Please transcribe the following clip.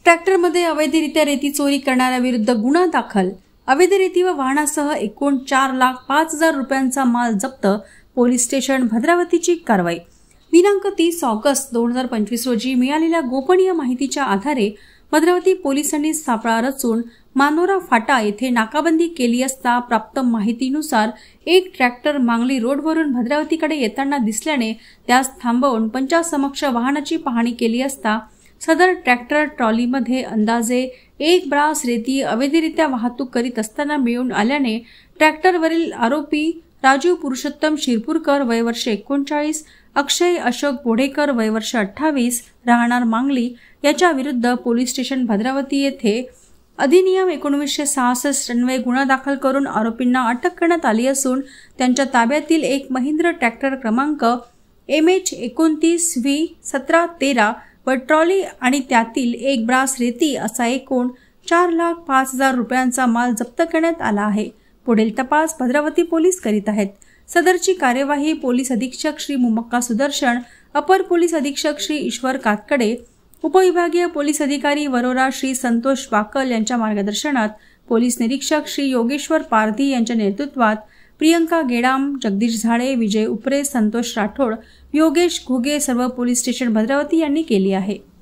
ट्रॅक्टरमध्ये अवैधरित्या रेती चोरी करणाऱ्याविरुद्ध गुन्हा दाखल। अवैध रेती व वाहनासह एकूण 4,05,000 रुपयांचा माल जप्त। पोलीस स्टेशन भद्रावतीची कारवाई। दिनांक 30 ऑगस्ट 2025 रोजी मिळालेल्या गोपनीय माहितीच्या आधारे भद्रावती पोलिसांनी सापळा रचून मानोरा फाटा येथे नाकाबंदी केली असता प्राप्त माहितीनुसार एक ट्रॅक्टर मांगली रोडवरून भद्रावतीकडे येताना दिसल्याने त्यास थांबवून पंचासमक्ष वाहनाची पाहणी केली असता सदर ट्रॅक्टर ट्रॉलीमध्ये अंदाजे 1 ब्रास रेती अवैधरित्या वाहतूक करीत असताना मिळून आल्याने ट्रॅक्टरवरील आरोपी राजू पुरुषोत्तम शिरपूरकर वय वर्ष 39, अक्षय अशोक बोडेकर वय वर्ष 28 राहणार मांगली याच्या विरुद्ध पोलीस स्टेशन भद्रावती येथे अधिनियम 1966 अन्वये गुन्हा दाखल करून आरोपींना अटक करण्यात आली असून त्यांच्या ताब्यातील एक महिंद्रा ट्रॅक्टर क्रमांक MH29V1713 व ट्रॉली आणि त्यातील 1 ब्रास रेती असा एकूण 4,05,000 रुपयांचा माल जप्त करण्यात आला आहे। पुढील तपास भद्रावती पोलीस करीत आहेत। सदरची कार्यवाही पोलीस अधीक्षक श्री मुमक्का सुदर्शन, अपर पोलीस अधीक्षक श्री ईश्वर कातकडे, उपविभागीय पोलीस अधिकारी वरोरा श्री संतोष बाकल यांच्या मार्गदर्शनात, पोलीस निरीक्षक श्री योगेश्वर पारधी यांच्या नेतृत्वात प्रियंका गेडाम, जगदीश झाडे, विजय उपरे, संतोष राठोड, योगेश घुगे सर्व पोलीस स्टेशन भद्रावती यांनी केली आहे।